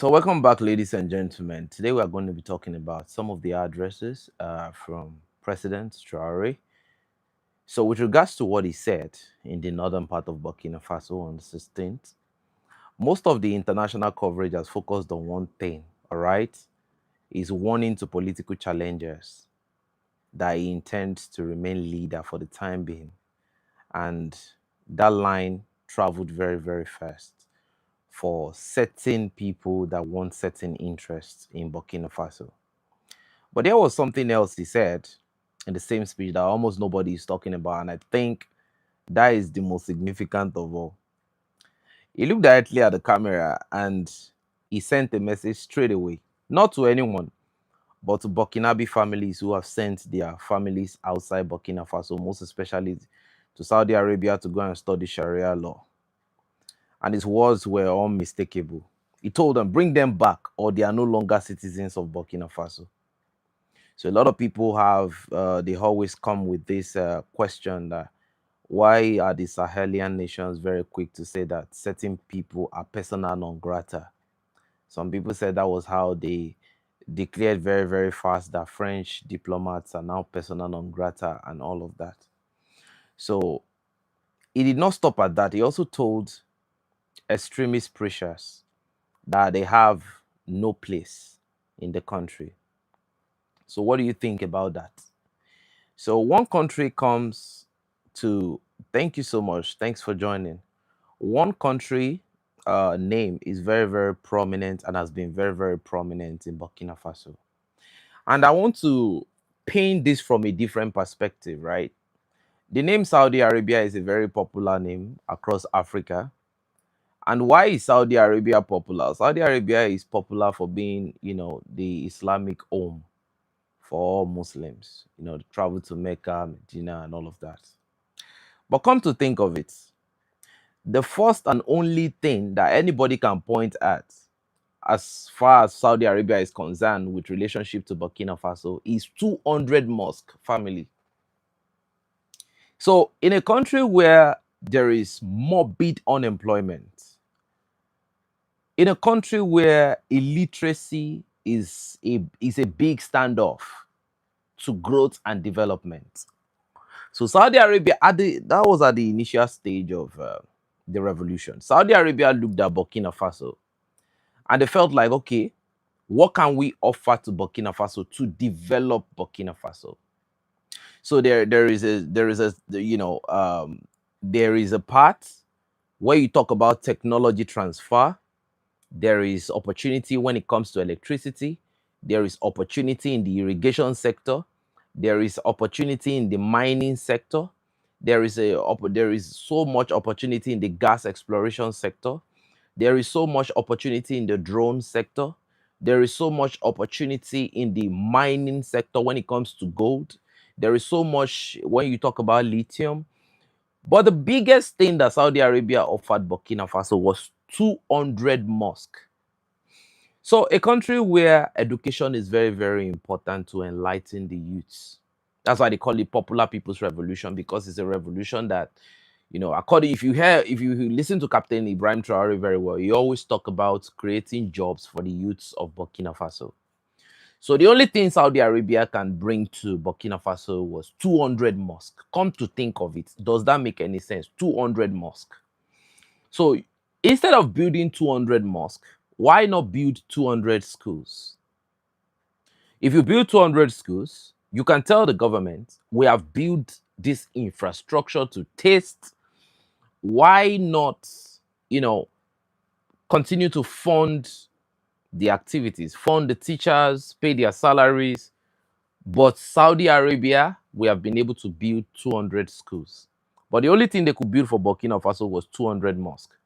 So welcome back, ladies and gentlemen. Today we are going to be talking about some of the addresses from President Traoré. So with regards to what he said in the northern part of Burkina Faso on the 16th, most of the international coverage has focused on one thing, all right? Is warning to political challengers that he intends to remain leader for the time being. And that line traveled very, very fast for certain people that want certain interests in Burkina Faso. But there was something else he said in the same speech that almost nobody is talking about, and I think that is the most significant of all. He looked directly at the camera and he sent a message straight away, not to anyone, but to Burkinabe families who have sent their families outside Burkina Faso, most especially to Saudi Arabia to go and study Sharia law. And his words were unmistakable. He told them, bring them back, or they are no longer citizens of Burkina Faso. So a lot of people have, they always come with this question that why are the Sahelian nations very quick to say that certain people are persona non grata? Some people said that was how they declared very, very fast that French diplomats are now persona non grata and all of that. So he did not stop at that. He also told extremist preachers that they have no place in the country. So what do you think about that? So one country comes to, thank you so much. Thanks for joining. One country name is very, very prominent and has been very, very prominent in Burkina Faso. And I want to paint this from a different perspective, right? The name Saudi Arabia is a very popular name across Africa. And why is Saudi Arabia popular? Saudi Arabia is popular for being, the Islamic home for all Muslims, to travel to Mecca, Medina, and all of that. But come to think of it, the first and only thing that anybody can point at as far as Saudi Arabia is concerned with relationship to Burkina Faso is 200 mosque family. So in a country where there is morbid unemployment, in a country where illiteracy is a big standoff to growth and development. So Saudi Arabia, that was at the initial stage of the revolution. Saudi Arabia looked at Burkina Faso and they felt like, okay, what can we offer to Burkina Faso to develop Burkina Faso? So there is a part where you talk about technology transfer. There is opportunity when it comes to electricity. There is opportunity in the irrigation sector. There is opportunity in the mining sector. There is so much opportunity in the gas exploration sector. There is so much opportunity in the drone sector. There is so much opportunity in the mining sector when it comes to gold. There is so much when you talk about lithium. But the biggest thing that Saudi Arabia offered Burkina Faso was 200 mosques. So a country where education is very, very important to enlighten the youths. That's why they call it Popular People's Revolution, because it's a revolution that, according if you listen to Captain Ibrahim Traore very well, he always talk about creating jobs for the youths of Burkina Faso. So the only thing Saudi Arabia can bring to Burkina Faso was 200 mosques. Come to think of it, does that make any sense? 200 mosques. So instead of building 200 mosques, why not build 200 schools? If you build 200 schools, you can tell the government, we have built this infrastructure to test. Why not, continue to fund the activities, fund the teachers, pay their salaries? But Saudi Arabia, we have been able to build 200 schools. But the only thing they could build for Burkina Faso was 200 mosques.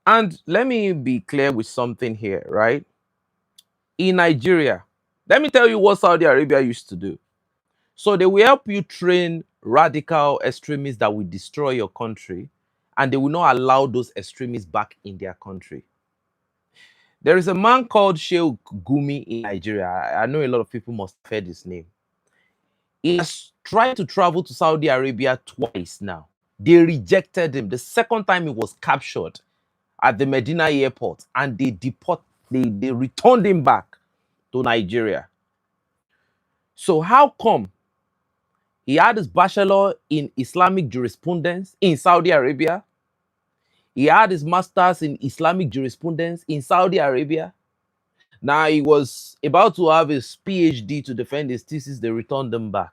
And let me be clear with something here, right? In Nigeria, let me tell you what Saudi Arabia used to do. So they will help you train radical extremists that will destroy your country, and they will not allow those extremists back in their country. There is a man called Sheikh Gumi in Nigeria. I know a lot of people must have heard his name. He has tried to travel to Saudi Arabia twice now. They rejected him. The second time he was captured at the Medina airport, and they returned him back to Nigeria. So how come he had his bachelor in Islamic jurisprudence in Saudi Arabia? He had his master's in Islamic jurisprudence in Saudi Arabia. Now he was about to have his PhD to defend his thesis. They returned him back.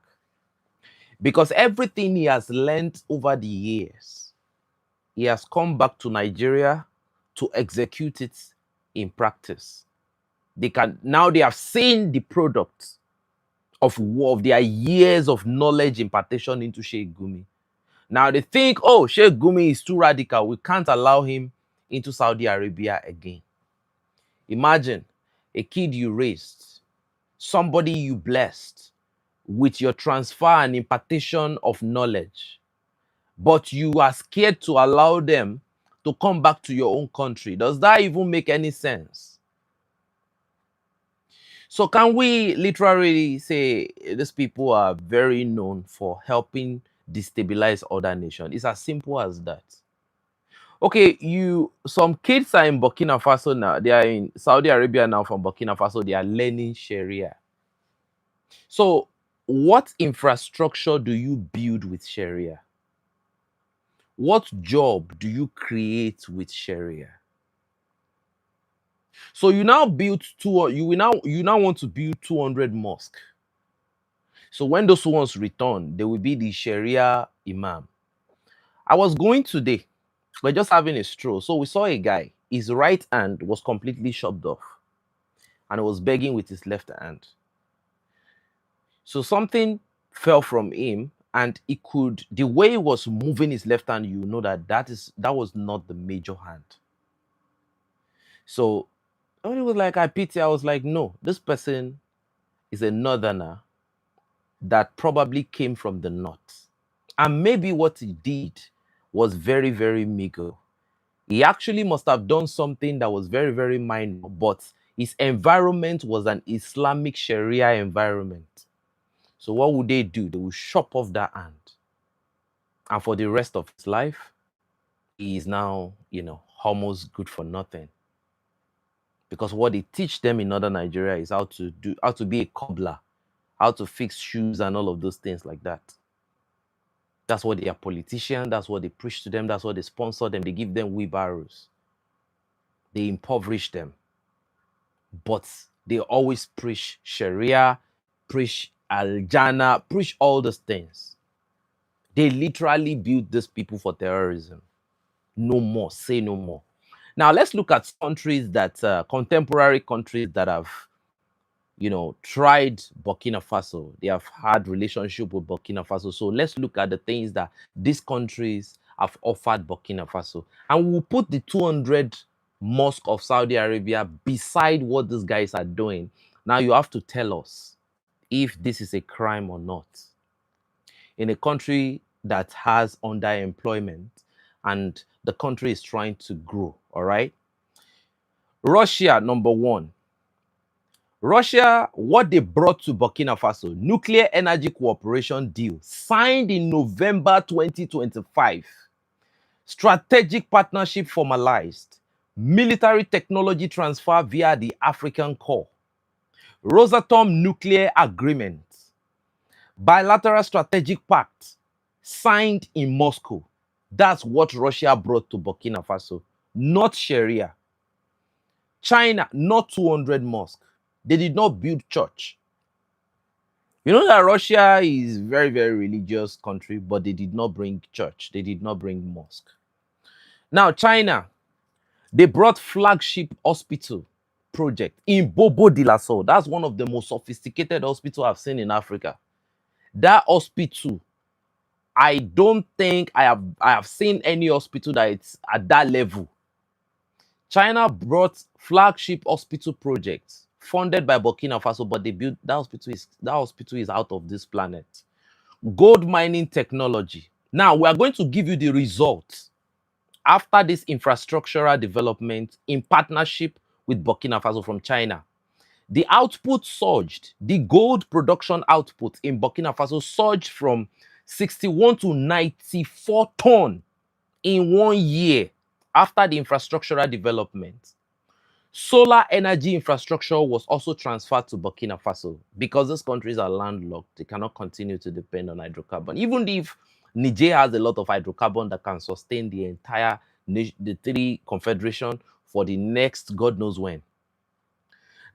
Because everything he has learned over the years, he has come back to Nigeria to execute it in practice. They have seen the product of their years of knowledge impartation into Sheikh Gumi. Now they think, oh, Sheikh Gumi is too radical. We can't allow him into Saudi Arabia again. Imagine a kid you raised, somebody you blessed with your transfer and impartation of knowledge, but you are scared to allow them to come back to your own country. Does that even make any sense? So can we literally say these people are very known for helping destabilize other nations? It's as simple as that. Okay, some kids are in Burkina Faso now. They are in Saudi Arabia now from Burkina Faso. They are learning Sharia. So what infrastructure do you build with Sharia? What job do you create with Sharia? So you now want to build 200 mosques. So when those ones return, they will be the Sharia imam. I was going today, we're just having a stroll. So we saw a guy, his right hand was completely chopped off and he was begging with his left hand. So something fell from him and the way he was moving his left hand, you know that was not the major hand. So when it was like, I pity, I was like, no, this person is a northerner that probably came from the north. And maybe what he did was very, very meager. He actually must have done something that was very, very minor, but his environment was an Islamic Sharia environment. So what would they do? They would chop off that hand. And for the rest of his life, he is now, almost good for nothing. Because what they teach them in northern Nigeria is how to be a cobbler, how to fix shoes and all of those things like that. That's what they are politicians. That's what they preach to them. That's what they sponsor them. They give them wheelbarrows. They impoverish them. But they always preach Sharia, preach Al-Jannah, preach all those things. They literally built these people for terrorism. No more. Say no more. Now let's look at countries contemporary countries that have tried Burkina Faso. They have had relationship with Burkina Faso. So let's look at the things that these countries have offered Burkina Faso. And we'll put the 200 mosque of Saudi Arabia beside what these guys are doing. Now you have to tell us if this is a crime or not. In a country that has underemployment and the country is trying to grow, all right? Russia, number one. Russia, what they brought to Burkina Faso, nuclear energy cooperation deal signed in November 2025. Strategic partnership formalized. Military technology transfer via the African Core. Rosatom nuclear agreement. Bilateral strategic pact signed in Moscow. That's what Russia brought to Burkina Faso, not Sharia. China, not 200 mosques. They did not build church. You know that Russia is a very, very religious country, but they did not bring church. They did not bring mosque. Now, China, they brought flagship hospital project in Bobo Dioulasso. That's one of the most sophisticated hospitals I've seen in Africa. That hospital, I don't think I have seen any hospital that it's at that level. China brought flagship hospital projects funded by Burkina Faso, but they built that hospital is out of this planet. Gold mining technology. Now we are going to give you the results after this infrastructural development in partnership with Burkina Faso from China. The output surged. The gold production output in Burkina Faso surged from 61 to 94 tons in 1 year after the infrastructural development, solar energy infrastructure was also transferred to Burkina Faso because those countries are landlocked. They cannot continue to depend on hydrocarbon. Even if Niger has a lot of hydrocarbon that can sustain the entire the three confederation for the next God knows when.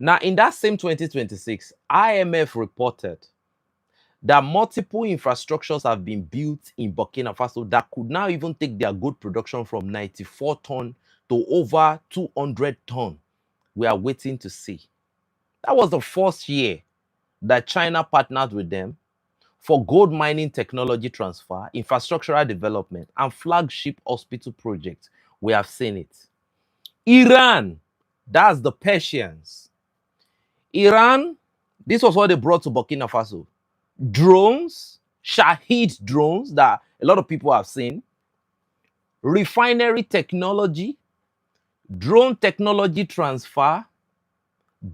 Now, in that same 2026, IMF reported that multiple infrastructures have been built in Burkina Faso that could now even take their gold production from 94 ton to over 200 ton. We are waiting to see. That was the first year that China partnered with them for gold mining technology transfer, infrastructural development, and flagship hospital projects. We have seen it. Iran, that's the Persians. Iran, this was what they brought to Burkina Faso. Drones, Shahid drones that a lot of people have seen, refinery technology, drone technology transfer,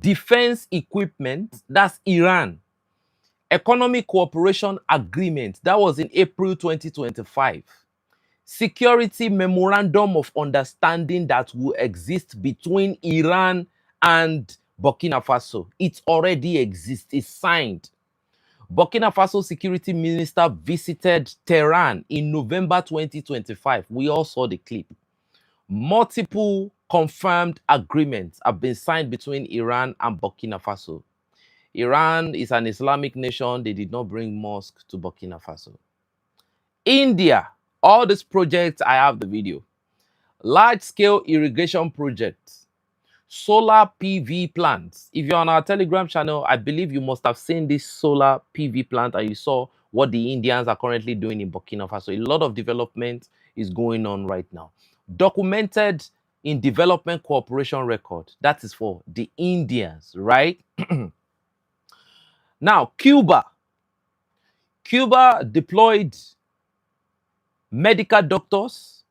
defense equipment, that's Iran. Economic cooperation agreement, that was in April 2025. Security memorandum of understanding that will exist between Iran and Burkina Faso. It already exists, it's signed. Burkina Faso security minister visited Tehran in November 2025. We all saw the clip. Multiple confirmed agreements have been signed between Iran and Burkina Faso. Iran is an Islamic nation. They did not bring mosque to Burkina Faso. India, all these projects, I have the video. Large-scale irrigation projects, solar PV plants. If you're on our Telegram channel, I believe you must have seen this solar PV plant and you saw what the Indians are currently doing in Burkina Faso. A lot of development is going on right now. Documented in development cooperation record. That is for the Indians, right? Now, Cuba. Cuba deployed medical doctors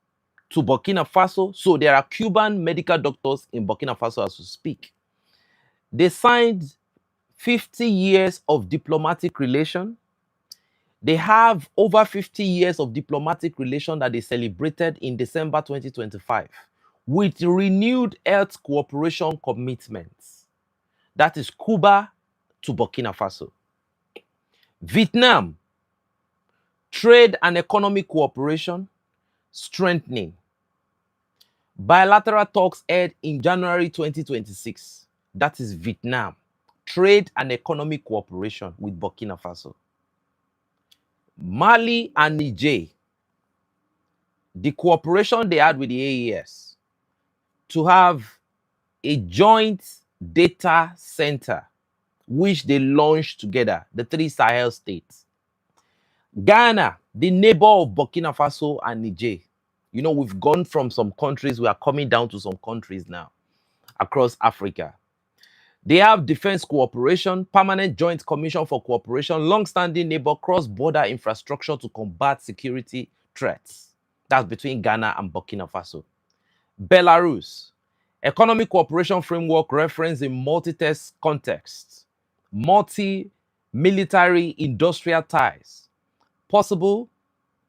to Burkina Faso. So there are Cuban medical doctors in Burkina Faso as we speak. They signed 50 years of diplomatic relation. They have over 50 years of diplomatic relation that they celebrated in December 2025 with renewed health cooperation commitments. That is Cuba to Burkina Faso. Vietnam, trade and economic cooperation strengthening. Bilateral talks held in January 2026. That is Vietnam. Trade and economic cooperation with Burkina Faso. Mali and Niger. The cooperation they had with the AES to have a joint data center which they launched together, the three Sahel states. Ghana, the neighbor of Burkina Faso and Niger. You know, we've gone from some countries, we are coming down to some countries now across Africa. They have defense cooperation, permanent joint commission for cooperation, long-standing neighbor, cross-border infrastructure to combat security threats. That's between Ghana and Burkina Faso. Belarus, economic cooperation framework referenced in multi-test context, multi-military industrial ties. Possible,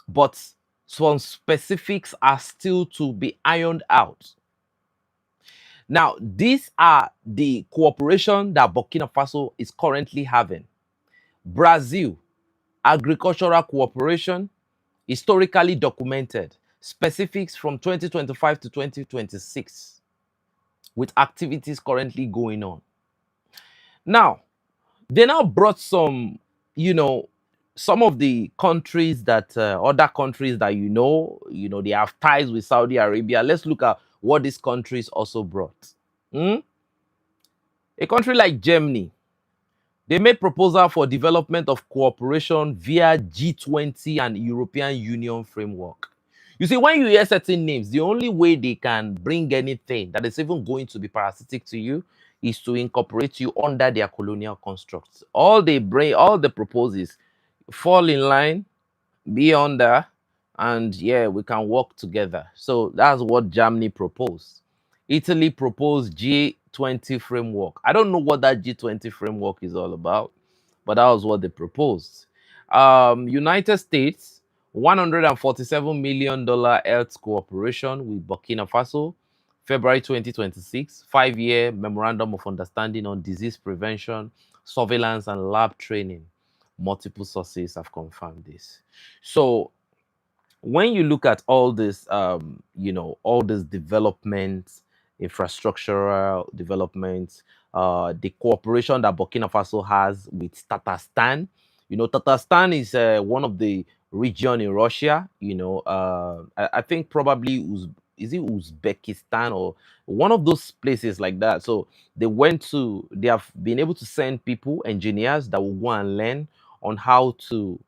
but some specifics are still to be ironed out. Now, these are the cooperation that Burkina Faso is currently having. Brazil, agricultural cooperation, historically documented, specifics from 2025 to 2026, with activities currently going on. Now, they now brought some, some of the countries that, other countries that they have ties with Saudi Arabia. Let's look at what these countries also brought. A country like Germany, they made proposal for development of cooperation via G20 and European Union framework. You see, when you hear certain names, the only way they can bring anything that is even going to be parasitic to you is to incorporate you under their colonial constructs. All they propose is fall in line, be under, and yeah, we can work together. So that's what Germany proposed. Italy proposed G20 framework. I don't know what that G20 framework is all about, but that was what they proposed. United States $147 million health cooperation with Burkina Faso, February 2026, 5-year memorandum of understanding on disease prevention, surveillance, and lab training. Multiple sources have confirmed this. So when you look at all this, all this development, infrastructural development, the cooperation that Burkina Faso has with Tatarstan, Tatarstan is one of the region in Russia. I think probably is it Uzbekistan or one of those places like that. So they have been able to send people, engineers that will go and learn on how to,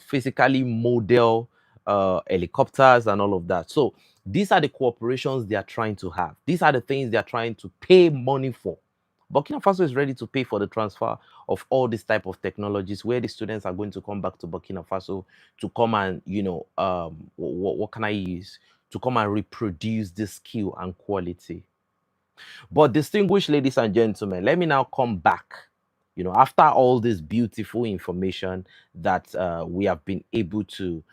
physically model helicopters and all of that. So these are the cooperations they are trying to have. These are the things they are trying to pay money for. Burkina Faso is ready to pay for the transfer of all these type of technologies, where the students are going to come back to Burkina Faso to come and, what can I use? To come and reproduce this skill and quality. But distinguished ladies and gentlemen, let me now come back. After all this beautiful information that we have been able to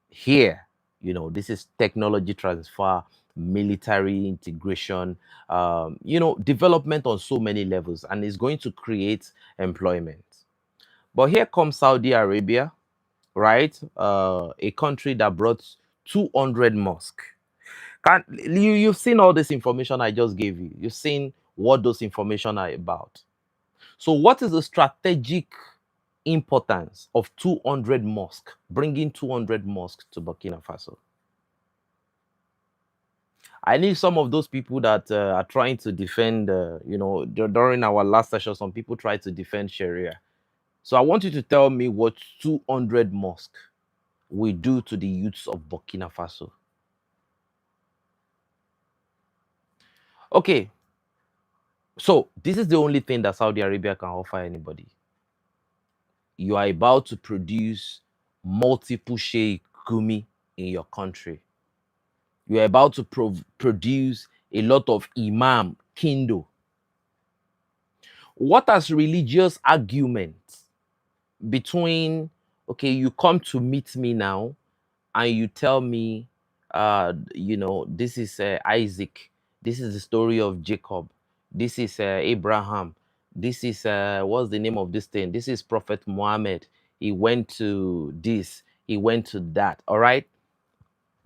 hear, this is technology transfer, military integration, development on so many levels, and it's going to create employment. But here comes Saudi Arabia, right? A country that brought 200 mosques. You've seen all this information I just gave you. You've seen what those information are about. So what is the strategic importance of 200 mosques, bringing 200 mosques to Burkina Faso? I need some of those people that are trying to defend, during our last session, some people tried to defend Sharia. So I want you to tell me what 200 mosques will do to the youths of Burkina Faso. Okay, so this is the only thing that Saudi Arabia can offer anybody. You are about to produce multiple Sheikh Gumi in your country. You are about to produce a lot of Imam Kindo. What has religious arguments between, okay, you come to meet me now and you tell me, this is Isaac, this is the story of Jacob, this is Abraham, this is what's the name of this thing? This is Prophet Muhammad. He went to this, he went to that. All right.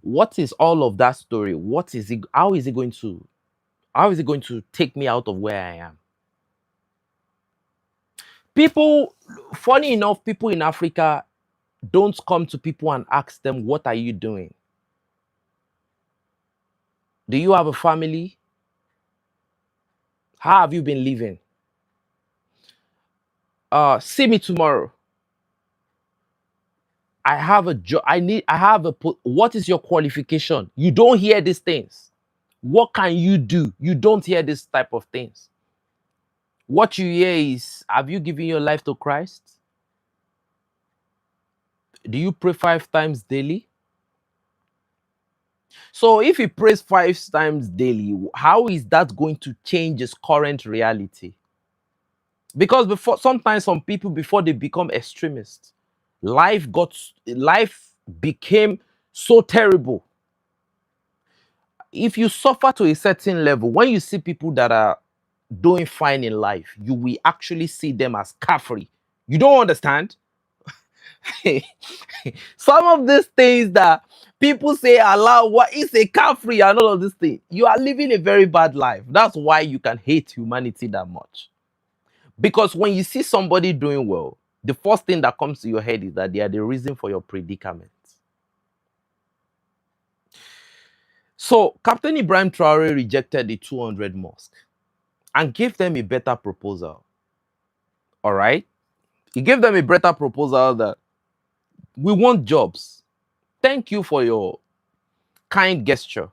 What is all of that story? What is it? How is it going to take me out of where I am? People, funny enough, people in Africa don't come to people and ask them, what are you doing? Do you have a family? How have you been living? See me tomorrow. I have a job. What is your qualification? You don't hear these things. What can you do? You don't hear this type of things. What you hear is, have you given your life to Christ? Do you pray 5 times daily? So if he prays 5 times daily, how is that going to change his current reality? Because sometimes some people, before they become extremists, life became so terrible. If you suffer to a certain level, when you see people that are doing fine in life, you will actually see them as kafri. You don't understand? Some of these things that people say Allah, what is a kafri and all of these things, you are living a very bad life. That's why you can hate humanity that much. Because when you see somebody doing well, the first thing that comes to your head is that they are the reason for your predicament. So Captain Ibrahim Traore rejected the 200 mosque and gave them a better proposal. All right? He gave them a better proposal that we want jobs. Thank you for your kind gesture.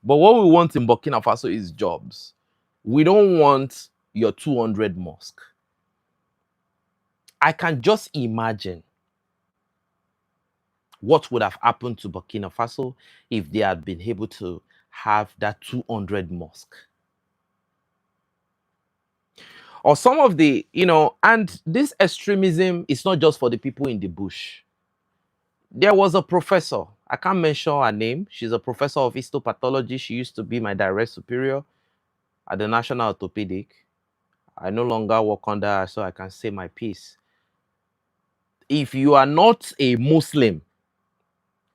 But what we want in Burkina Faso is jobs. We don't want your 200 mosque. I can just imagine what would have happened to Burkina Faso if they had been able to have that 200 mosque. Or some of the, and this extremism is not just for the people in the bush. There was a professor. I can't mention her name. She's a professor of histopathology. She used to be my direct superior at the National Orthopedic. I no longer work under her, so I can say my piece. If you are not a Muslim,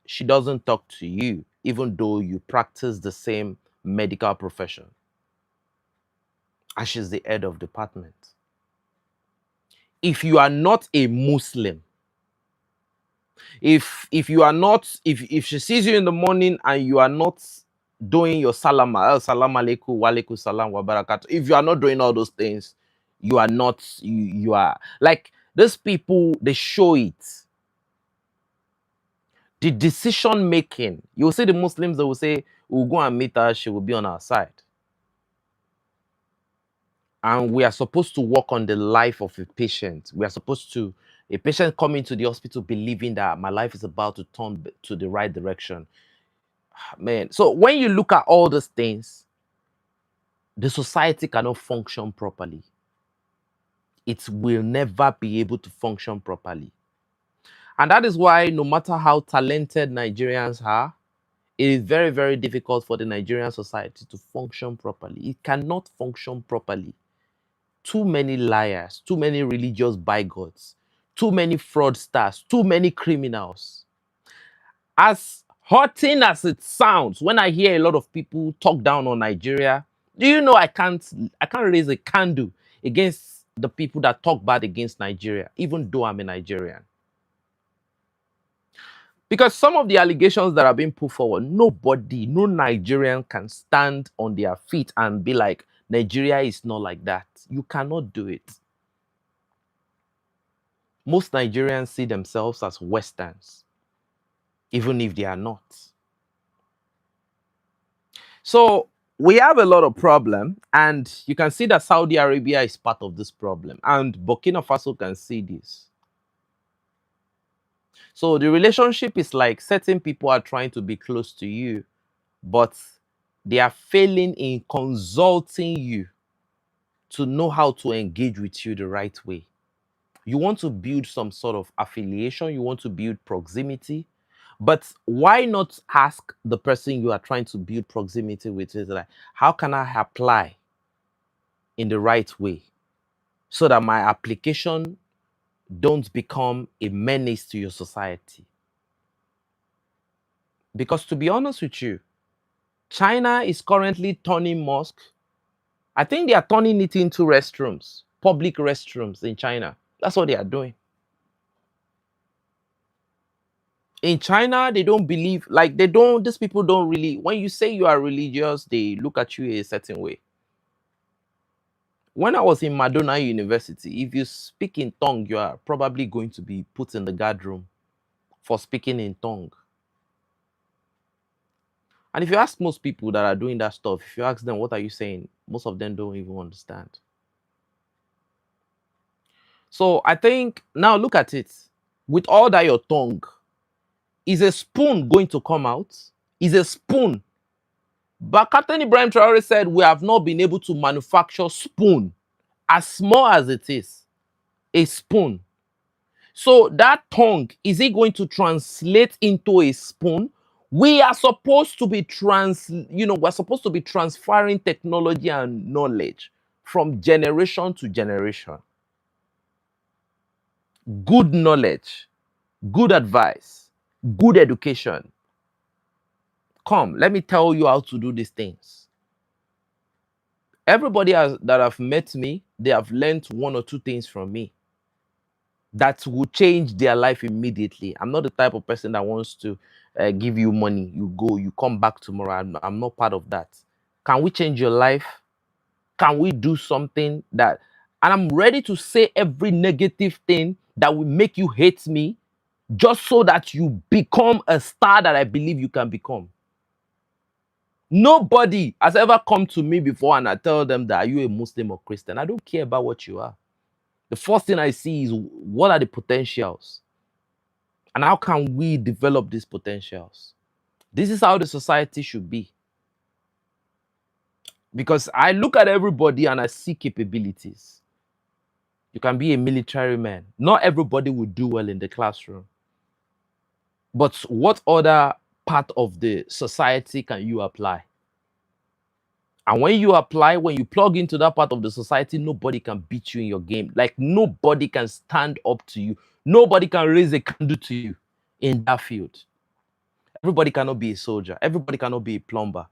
she doesn't talk to you, even though you practice the same medical profession. And she's the head of department. If you are not a Muslim, if you are not, if she sees you in the morning and you are not doing your salam alaikum wa alaikum salam wa barakatuh, if you are not doing all those things, you are not, you are like these people, they show it. The decision making, you'll see the Muslims, they will say, we'll go and meet her, she will be on our side. And we are supposed to work on the life of a patient. We are supposed to, a patient coming to the hospital believing that my life is about to turn to the right direction. Man, so when you look at all these things, the society cannot function properly. It will never be able to function properly. And that is why no matter how talented Nigerians are, it is very, very difficult for the Nigerian society to function properly. It cannot function properly. Too many liars, too many religious bigots, too many fraudsters, too many criminals. As hurting as it sounds, when I hear a lot of people talk down on Nigeria, do you know I can't raise a candle against the people that talk bad against Nigeria, even though I'm a Nigerian. Because some of the allegations that are being put forward, nobody, no Nigerian can stand on their feet and be like, Nigeria is not like that. You cannot do it. Most Nigerians see themselves as Westerns, even if they are not. So we have a lot of problem, and you can see that Saudi Arabia is part of this problem, and Burkina Faso can see this. So the relationship is like certain people are trying to be close to you, but they are failing in consulting you to know how to engage with you the right way. You want to build some sort of affiliation, you want to build proximity, but why not ask the person you are trying to build proximity with, is like, how can I apply in the right way so that my application don't become a menace to your society? Because to be honest with you, China is currently turning mosque. I think they are turning it into restrooms, public restrooms in China. That's what they are doing. In China, they don't believe, like these people don't really, when you say you are religious, they look at you a certain way. When I was in Madonna University, if you speak in tongue, you are probably going to be put in the guard room for speaking in tongue. And if you ask most people that are doing that stuff, if you ask them, what are you saying? Most of them don't even understand. So I think, now look at it. With all that your tongue, is a spoon going to come out? Is a spoon. But Captain Ibrahim Traore said, we have not been able to manufacture spoon, as small as it is, a spoon. So that tongue, is it going to translate into a spoon? We are supposed to be we're supposed to be transferring technology and knowledge from generation to generation. Good knowledge, good advice, good education. Come, let me tell you how to do these things. Everybody that have met me, they have learned one or two things from me that will change their life immediately. I'm not the type of person that wants to give you money. You go, you come back tomorrow. I'm not part of that. Can we change your life? Can we do something that, and I'm ready to say every negative thing that will make you hate me, just so that you become a star that I believe you can become. Nobody has ever come to me before and I tell them that, are you a Muslim or Christian? I don't care about what you are. The first thing I see is, what are the potentials? And how can we develop these potentials? This is how the society should be. Because I look at everybody and I see capabilities. You can be a military man. Not everybody will do well in the classroom. But what other part of the society can you apply? And when you apply, when you plug into that part of the society, nobody can beat you in your game. Like nobody can stand up to you. Nobody can raise a candle to you in that field. Everybody cannot be a soldier. Everybody cannot be a plumber.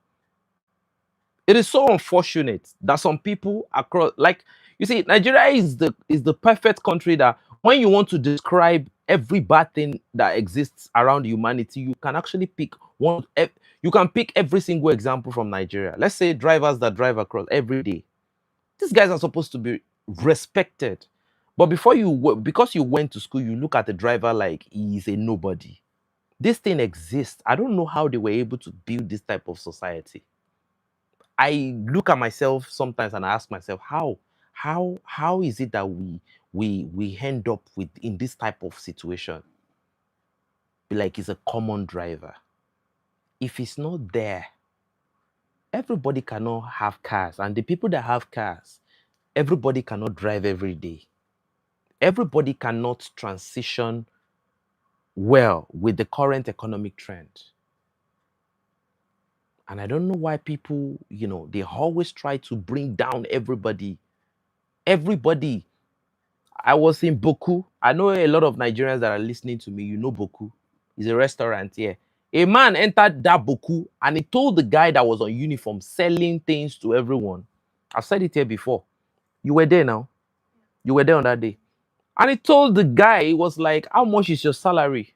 It is so unfortunate that some people across, like you see, Nigeria is the perfect country that when you want to describe every bad thing that exists around humanity, you can actually pick one. You can pick every single example from Nigeria. Let's say drivers that drive across every day. These guys are supposed to be respected, but because you went to school, you look at the driver like he is a nobody. This thing exists. I don't know how they were able to build this type of society. I look at myself sometimes and I ask myself, how is it that we end up with in this type of situation? Be like it's a common driver. If it's not there, everybody cannot have cars, and the people that have cars, everybody cannot drive every day. Everybody cannot transition well with the current economic trend. And I don't know why people, they always try to bring down everybody. Everybody. I was in Boku. I know a lot of Nigerians that are listening to me. You know Boku. It's a restaurant here. A man entered that Boku and he told the guy that was on uniform selling things to everyone. I've said it here before. You were there now. You were there on that day. And he told the guy, he was like, how much is your salary?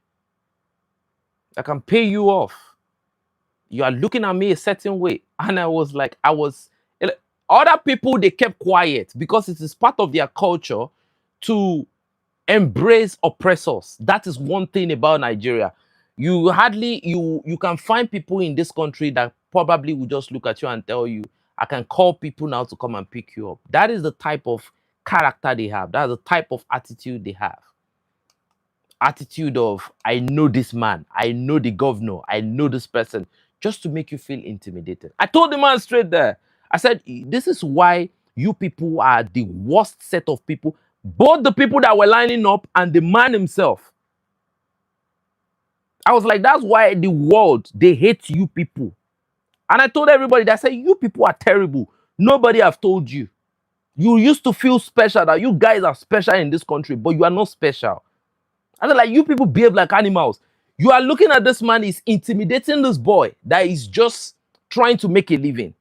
I can pay you off. You are looking at me a certain way. And other people, they kept quiet because it is part of their culture to embrace oppressors. That is one thing about Nigeria. You can find people in this country that probably will just look at you and tell you, I can call people now to come and pick you up. That is the type of character they have. That's the type of attitude they have. Attitude of, I know this man, I know the governor, I know this person, just to make you feel intimidated. I told the man straight there. I said, this is why you people are the worst set of people, both the people that were lining up and the man himself. I was like, that's why the world, they hate you people. And I told everybody that, I said, you people are terrible. Nobody have told you. You used to feel special, that you guys are special in this country, but you are not special. I said, like, you people behave like animals. You are looking at this man, he's intimidating this boy that is just trying to make a living.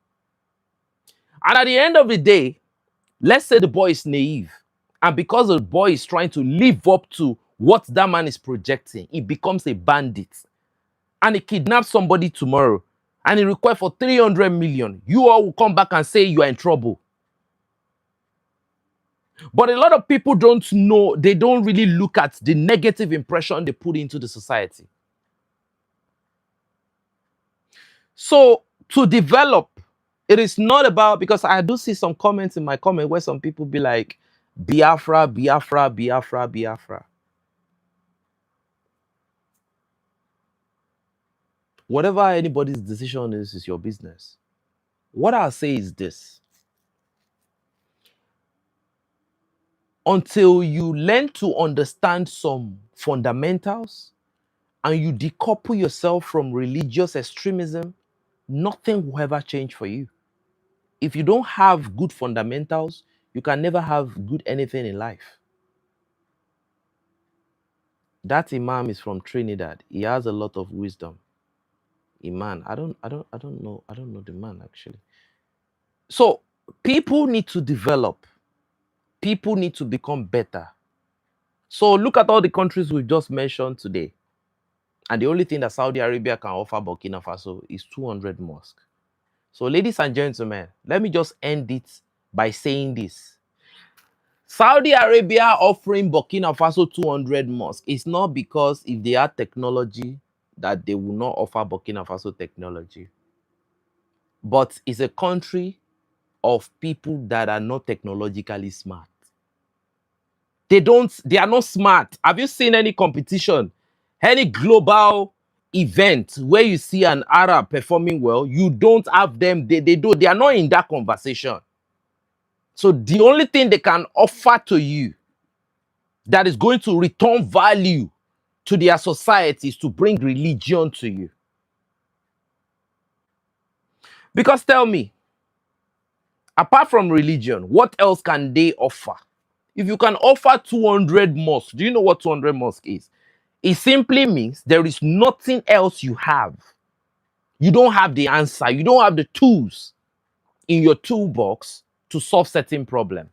And at the end of the day, let's say the boy is naive. And because the boy is trying to live up to what that man is projecting, he becomes a bandit. And he kidnaps somebody tomorrow. And he requests for 300 million. You all will come back and say you are in trouble. But a lot of people don't know, they don't really look at the negative impression they put into the society. So to develop, it is not about, because I do see some comments in my comment where some people be like, Biafra, Biafra, Biafra, Biafra. Whatever anybody's decision is your business. What I'll say is this. Until you learn to understand some fundamentals and you decouple yourself from religious extremism, nothing will ever change for you. If you don't have good fundamentals, you can never have good anything in life. That imam is from Trinidad. He has a lot of wisdom. Imam, I don't know the man actually. So people need to develop. People need to become better. So look at all the countries we've just mentioned today. And the only thing that Saudi Arabia can offer Burkina Faso is 200 mosques. So ladies and gentlemen, let me just end it by saying this. Saudi Arabia offering Burkina Faso 200 mosques is not because if they have technology that they will not offer Burkina Faso technology. But it's a country of people that are not technologically smart. They are not smart. Have you seen any competition, any global event where you see an Arab performing well? You don't have them. They are not in that conversation. So the only thing they can offer to you that is going to return value to their societies to bring religion to you. Because tell me, apart from religion, what else can they offer? If you can offer 200 mosques, do you know what 200 mosques is? It simply means there is nothing else you have. You don't have the answer. You don't have the tools in your toolbox to solve certain problem.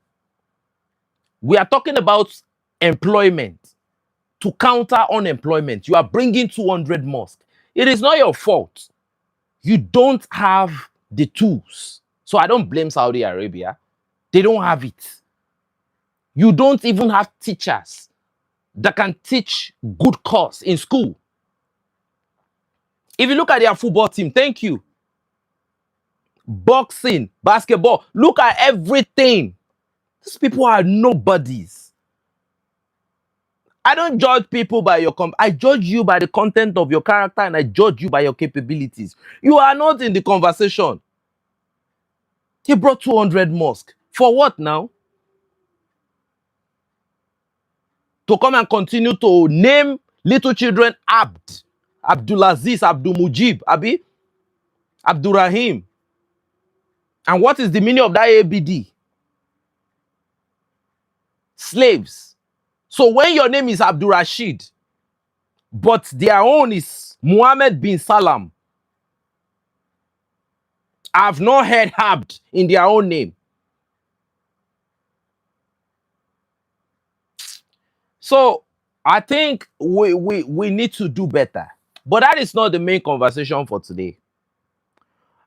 We are talking about employment. To counter unemployment, you are bringing 200 mosques. It is not your fault. You don't have the tools. So I don't blame Saudi Arabia. They don't have it. You don't even have teachers that can teach good course in school. If you look at their football team, thank you. Boxing, basketball, look at everything. These people are nobodies. I don't judge people by your I judge you by the content of your character, and I judge you by your capabilities. You are not in the conversation. He brought 200 mosques. For what now? To come and continue to name little children Abd, Abdulaziz, Abdul Mujib, Abi, Abdurrahim. And what is the meaning of that ABD? Slaves. So when your name is Abdul Rashid, but their own is Muhammad bin Salam, I've not heard Abd in their own name. So I think we need to do better. But that is not the main conversation for today.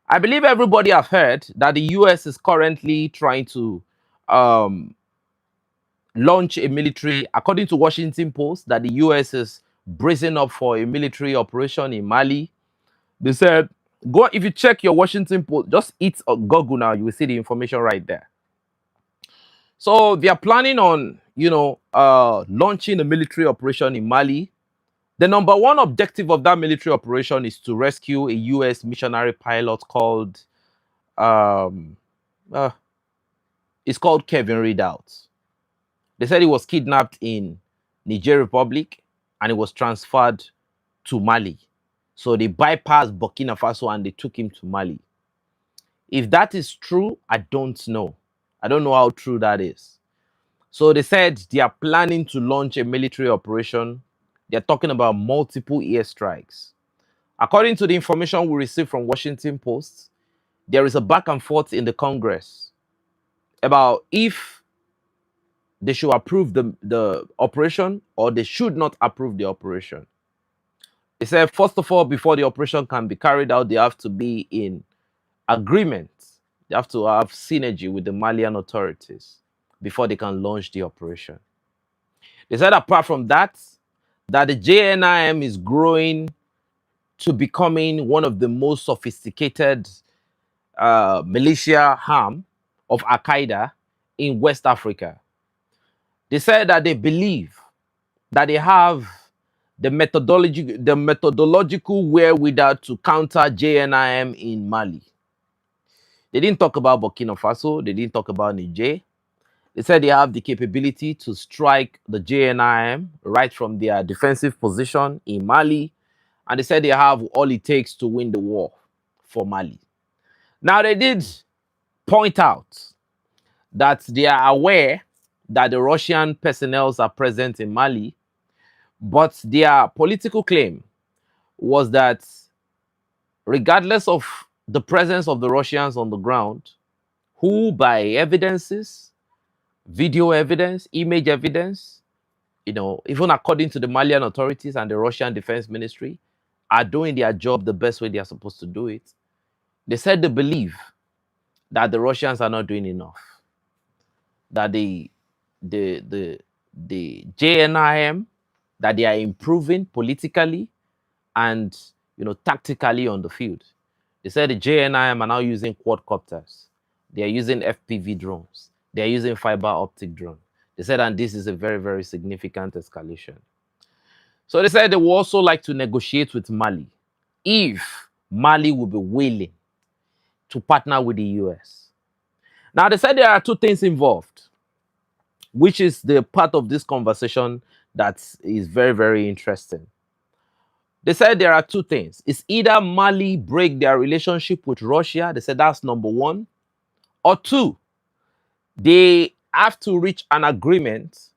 I believe everybody have heard that the US is currently trying to launch a military, according to Washington Post, that the US is bracing up for a military operation in Mali. They said, go, if you check your Washington Post, just hit Google now, you will see the information right there. So they are planning on, launching a military operation in Mali. The number one objective of that military operation is to rescue a US missionary pilot called, it's called Kevin Ridout. They said he was kidnapped in Niger Republic and he was transferred to Mali. So they bypassed Burkina Faso and they took him to Mali. If that is true, I don't know. I don't know how true that is. So they said they are planning to launch a military operation. They're talking about multiple airstrikes. According to the information we received from Washington Post, there is a back and forth in the Congress about if they should approve the operation or they should not approve the operation. They said, first of all, before the operation can be carried out, they have to be in agreement. They have to have synergy with the Malian authorities before they can launch the operation. They said, apart from that the JNIM is growing to becoming one of the most sophisticated militia arm of Al-Qaeda in West Africa. They said that they believe that they have the methodological wherewithal to counter JNIM in Mali. They didn't talk about Burkina Faso. They didn't talk about Niger. They said they have the capability to strike the JNIM right from their defensive position in Mali. And they said they have all it takes to win the war for Mali. Now, they did point out that they are aware that the Russian personnel are present in Mali, but their political claim was that regardless of the presence of the Russians on the ground, who by evidences, video evidence, image evidence, even according to the Malian authorities and the Russian Defense Ministry, are doing their job the best way they are supposed to do it. They said they believe that the Russians are not doing enough. That the JNIM, that they are improving politically and tactically on the field. They said the JNIM are now using quadcopters. They are using FPV drones. They are using fiber optic drone. They said, and this is a very, very significant escalation. So they said they would also like to negotiate with Mali if Mali will be willing to partner with the US. Now, they said there are two things involved, which is the part of this conversation that is very, very interesting. They said there are two things. It's either Mali break their relationship with Russia, they said that's number one, or two, they have to reach an agreement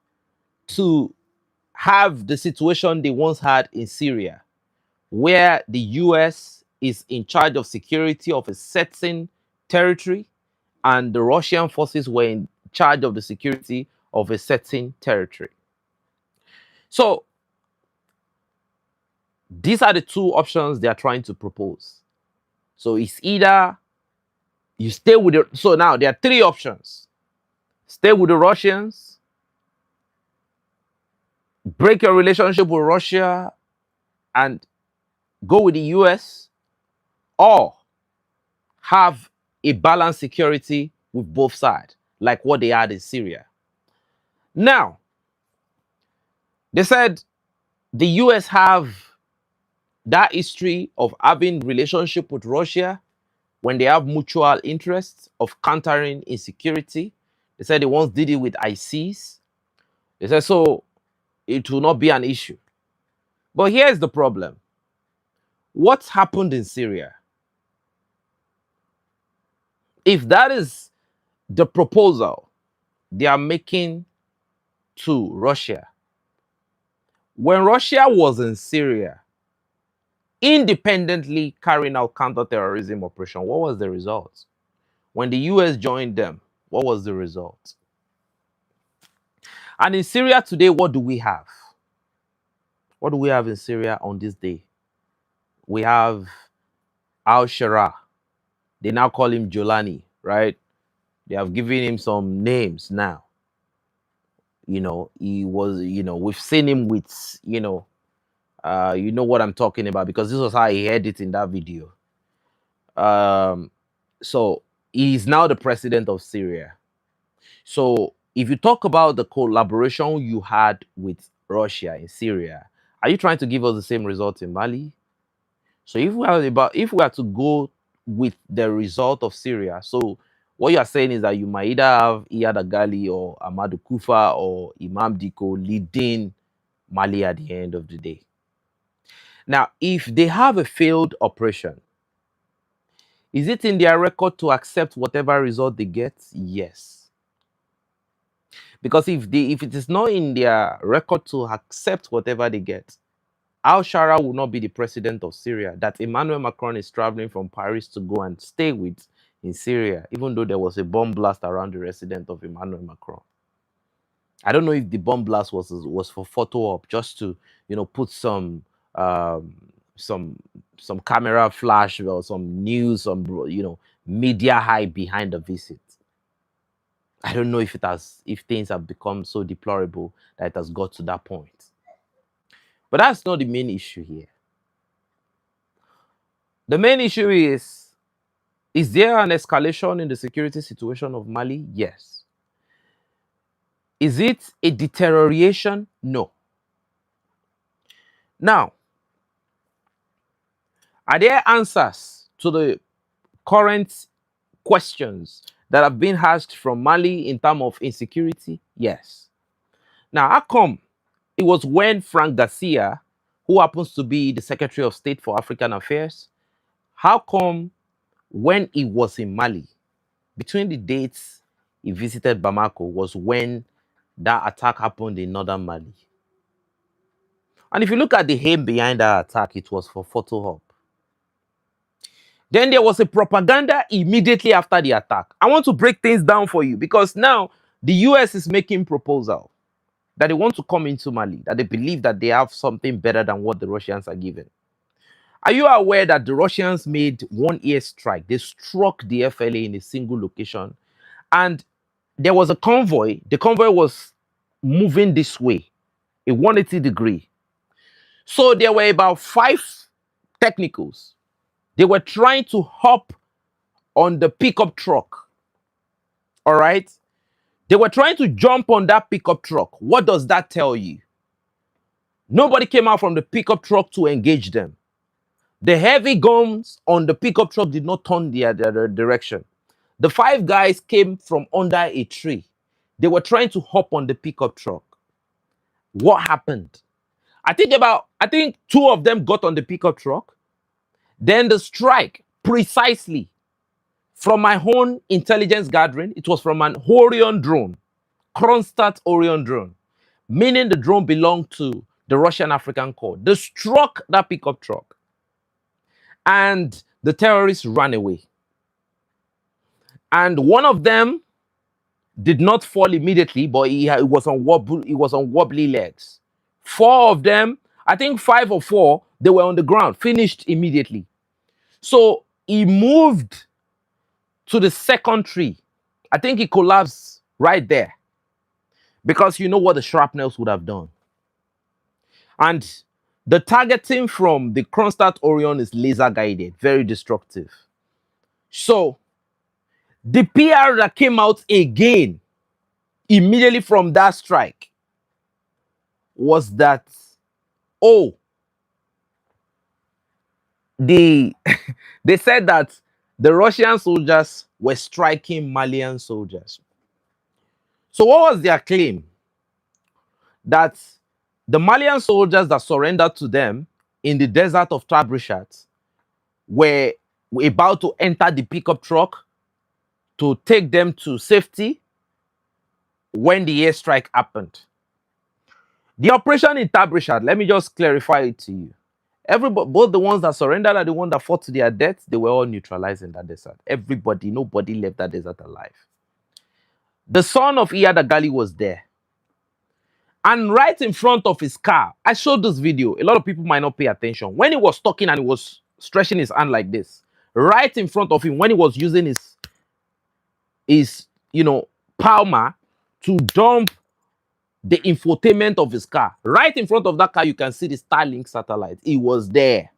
to have the situation they once had in Syria, where the US is in charge of security of a certain territory and the Russian forces were in charge of the security of a certain territory. So these are the two options they are trying to propose. So it's either you stay with the, so now there are three options. Stay with the Russians, break your relationship with Russia and go with the US, or have a balanced security with both sides, like what they had in Syria. Now, they said the US have that history of having relationship with Russia when they have mutual interests of countering insecurity. They said they once did it with ISIS. They said so it will not be an issue. But here's the problem. What's happened in Syria? If that is the proposal they are making to Russia, when Russia was in Syria, independently carrying out counterterrorism operation, what was the result? When the US joined them, what was the result? And in Syria today, what do we have? What do we have in Syria on this day? We have al-Sharia. They now call him Jolani, right? They have given him some names now. You know, he was, you know, we've seen him with, you know what I'm talking about, because this was how he had it in that video. So he's now the president of Syria. So if you talk about the collaboration you had with Russia in Syria, are you trying to give us the same result in Mali? So if we are to go with the result of Syria, so what you are saying is that you might either have Iyad Agali or Amadou Kufa or Imam Diko leading Mali at the end of the day. Now, if they have a failed operation, is it in their record to accept whatever result they get? Yes. Because if it is not in their record to accept whatever they get, al-Sharia will not be the president of Syria that Emmanuel Macron is traveling from Paris to go and stay with in Syria, even though there was a bomb blast around the residence of Emmanuel Macron. I don't know if the bomb blast was for photo op, just to, you know, put some camera flash or some news, some, you know, media hype behind the visit. I don't know if things have become so deplorable that it has got to that point. But that's not the main issue here. The main issue is there an escalation in the security situation of Mali? Yes. Is it a deterioration? No. Now, are there answers to the current questions that have been asked from Mali in terms of insecurity? Yes. Now, how come it was when Frank Garcia, who happens to be the Secretary of State for African Affairs, how come when he was in Mali, between the dates he visited Bamako was when that attack happened in northern Mali? And if you look at the aim behind that attack, it was for photo op. Then there was a propaganda immediately after the attack. I want to break things down for you, because now the US is making proposal that they want to come into Mali, that they believe that they have something better than what the Russians are giving. Are you aware that the Russians made one airstrike? They struck the FLA in a single location, and there was a convoy. The convoy was moving this way, a 180 degree. So there were about 5 technicals. They were trying to hop on the pickup truck. All right? They were trying to jump on that pickup truck. What does that tell you? Nobody came out from the pickup truck to engage them. The heavy guns on the pickup truck did not turn the other direction. The 5 guys came from under a tree. They were trying to hop on the pickup truck. What happened? I think two of them got on the pickup truck. Then the strike, precisely from my own intelligence gathering, it was from an Orion drone, Kronstadt Orion drone, meaning the drone belonged to the Russian African Corps. They struck that pickup truck and the terrorists ran away. And one of them did not fall immediately, but he was on wobbly legs. Four of them, I think 5 or 4, they were on the ground, finished immediately. So he moved to the second tree. I think he collapsed right there because you know what the shrapnels would have done. And the targeting from the Kronstadt Orion is laser guided, very destructive. So the PR that came out again immediately from that strike was that, oh, they said that the Russian soldiers were striking Malian soldiers. So what was their claim? That the Malian soldiers that surrendered to them in the desert of Tabrishat were about to enter the pickup truck to take them to safety when the airstrike happened. The operation in Tabrishat, let me just clarify it to you. Everybody, both the ones that surrendered and the ones that fought to their death, they were all neutralized in that desert. Everybody, nobody left that desert alive. The son of Iyad Gali was there. And right in front of his car, I showed this video. A lot of people might not pay attention. When he was talking and he was stretching his hand like this, right in front of him, when he was using his palmer to dump the infotainment of his car, right in front of that car, you can see the Starlink satellite. It was there.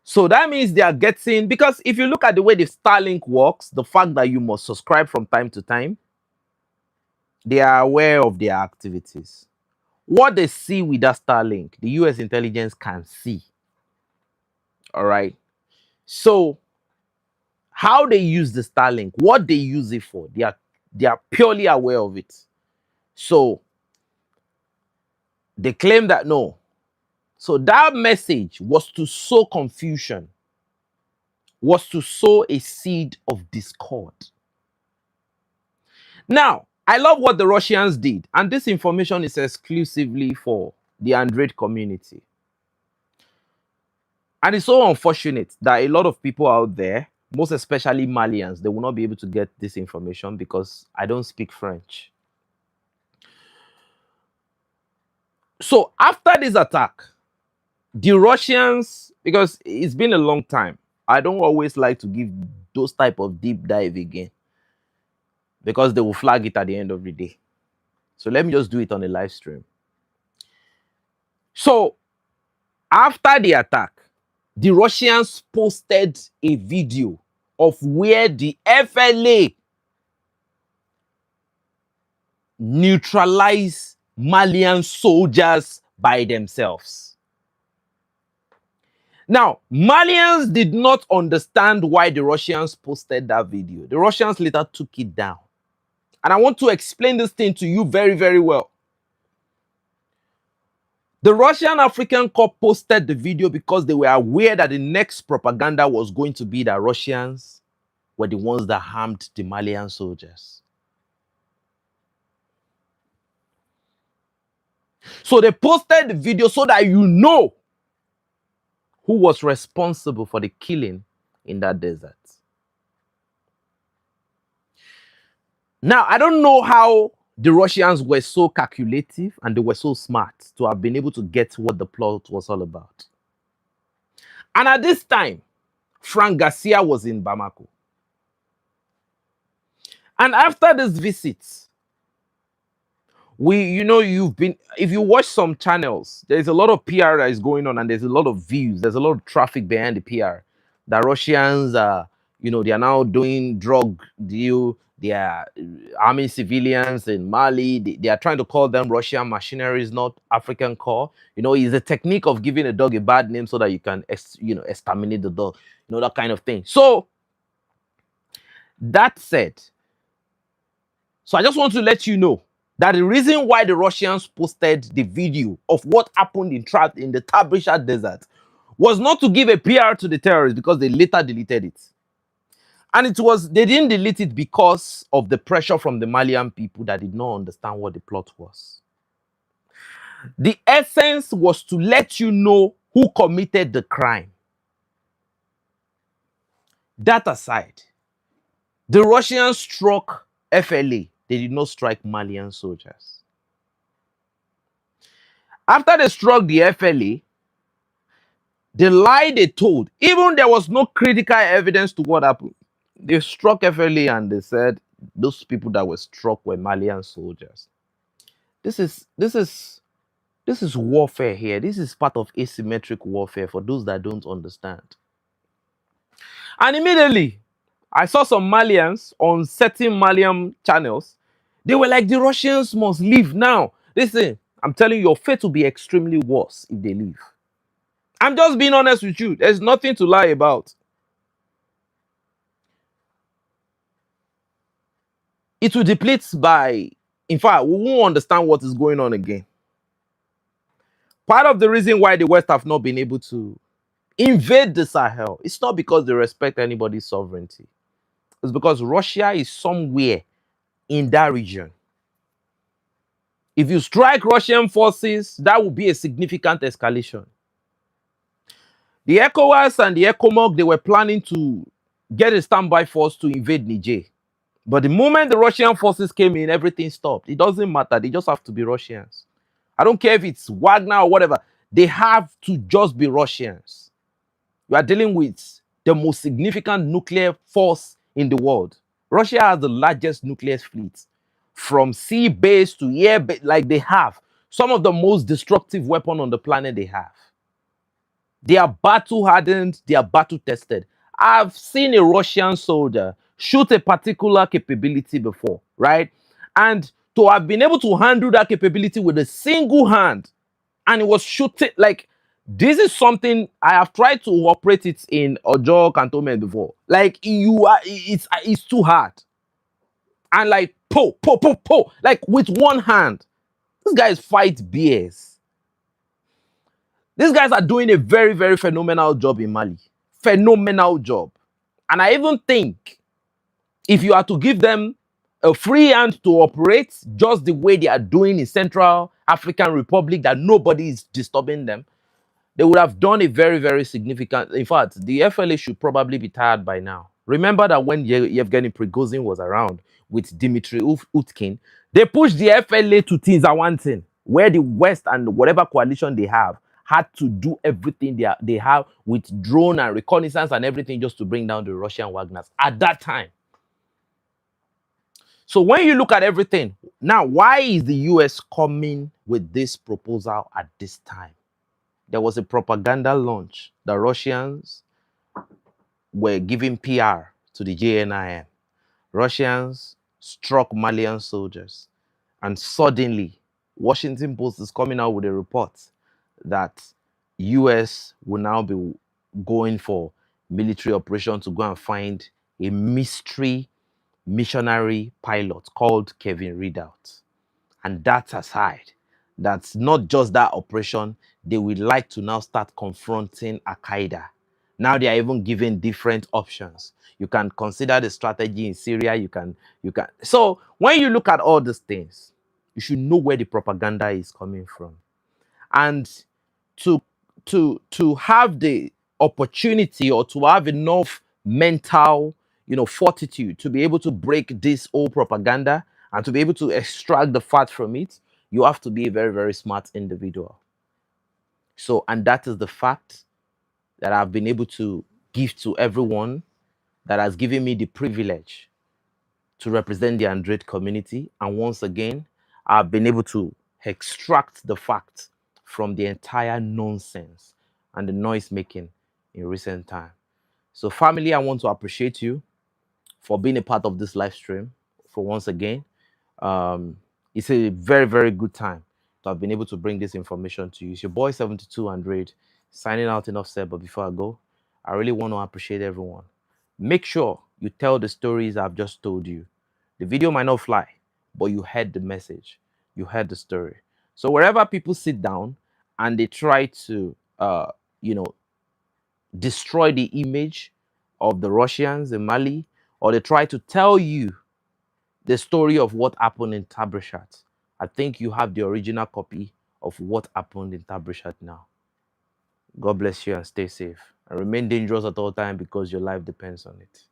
So that means they are getting, because if you look at the way the Starlink works, the fact that you must subscribe from time to time, they are aware of their activities. What they see with that Starlink, the US intelligence can see. All right. So how they use the Starlink, what they use it for, they are purely aware of it. So they claim that no. So that message was to sow confusion, was to sow a seed of discord. Now, I love what the Russians did, and this information is exclusively for the Android community. And it's so unfortunate that a lot of people out there, most especially Malians, they will not be able to get this information because I don't speak French. So after this attack, the Russians, because it's been a long time, I don't always like to give those type of deep dive again because they will flag it at the end of the day. So let me just do it on a live stream. So after the attack, the Russians posted a video of where the FLA neutralized Malian soldiers by themselves. Now, Malians did not understand why the Russians posted that video. The Russians later took it down. And I want to explain this thing to you very, very well. The Russian African Corps posted the video because they were aware that the next propaganda was going to be that Russians were the ones that harmed the Malian soldiers. So they posted the video so that you know who was responsible for the killing in that desert. Now, I don't know how the Russians were so calculative and they were so smart to have been able to get what the plot was all about. And at this time, Frank Garcia was in Bamako. And after this visit, if you watch some channels, there's a lot of PR that is going on and there's a lot of views. There's a lot of traffic behind the PR. The Russians are, they are now doing drug deal. They are arming civilians in Mali. They are trying to call them Russian machineries, not African Corps. It's a technique of giving a dog a bad name so that you can, exterminate the dog, that kind of thing. So that said, so I just want to let you know that the reason why the Russians posted the video of what happened in the Tabrisha desert was not to give a PR to the terrorists, because they later deleted it. And they didn't delete it because of the pressure from the Malian people that did not understand what the plot was. The essence was to let you know who committed the crime. That aside, the Russians struck FLA. They did not strike Malian soldiers. After they struck the FLA, the lie they told, even there was no critical evidence to what happened. They struck FLA and they said those people that were struck were Malian soldiers. This is warfare here. This is part of asymmetric warfare for those that don't understand. And immediately, I saw some Malians on certain Malian channels. They were like, the Russians must leave now. Listen, I'm telling you, your fate will be extremely worse if they leave. I'm just being honest with you. There's nothing to lie about. It will deplete by, in fact, we won't understand what is going on again. Part of the reason why the West have not been able to invade the Sahel, it's not because they respect anybody's sovereignty. It's because Russia is somewhere in that region. If you strike Russian forces, that will be a significant escalation. The ECOWAS and the ECOMOG, they were planning to get a standby force to invade Niger. But the moment the Russian forces came in, everything stopped. It doesn't matter. They just have to be Russians. I don't care if it's Wagner or whatever. They have to just be Russians. You are dealing with the most significant nuclear force in the world. Russia has the largest nuclear fleet. From sea base to air base, like they have. Some of the most destructive weapon on the planet they have. They are battle hardened. They are battle tested. I've seen a Russian soldier shoot a particular capability before, right? And to have been able to handle that capability with a single hand, and it was shooting, like, this is something I have tried to operate it in Ojo Cantonment before. Like, it's too hard. And like, po, like with one hand. These guys fight bears. These guys are doing a very, very phenomenal job in Mali. Phenomenal job. And I even think if you are to give them a free hand to operate just the way they are doing in Central African Republic, that nobody is disturbing them, they would have done a very, very significant. In fact, the FLA should probably be tired by now. Remember that when Yevgeny Prigozhin was around with Dmitry Utkin, they pushed the FLA to Tinzawantin, where the West and whatever coalition they have had to do everything they have with drone and reconnaissance and everything just to bring down the Russian Wagners at that time. So when you look at everything, now, why is the US coming with this proposal at this time? There was a propaganda launch. The Russians were giving PR to the JNIM. Russians struck Malian soldiers. And suddenly, Washington Post is coming out with a report that US will now be going for military operation to go and find a mystery missionary pilot called Kevin Ridout. And that aside, that's not just that operation, they would like to now start confronting Al-Qaeda. Now they are even given different options. You can consider the strategy in Syria. You can. So when you look at all these things, you should know where the propaganda is coming from. And to have the opportunity, or to have enough mental, fortitude to be able to break this old propaganda and to be able to extract the fat from it, you have to be a very, very smart individual. So, and that is the fact that I've been able to give to everyone that has given me the privilege to represent the Android community. And once again, I've been able to extract the facts from the entire nonsense and the noise making in recent time. So family, I want to appreciate you for being a part of this live stream. For once again, it's a very, very good time to have been able to bring this information to you. It's your boy 72 Android signing out. Enough said, but before I go, I really want to appreciate everyone. Make sure you tell the stories I've just told you. The video might not fly, but you heard the message. You heard the story. So wherever people sit down and they try to, you know, destroy the image of the Russians in Mali, or they try to tell you the story of what happened in Tabrashat, I think you have the original copy of what happened in Tabrashat now. God bless you and stay safe. And remain dangerous at all time because your life depends on it.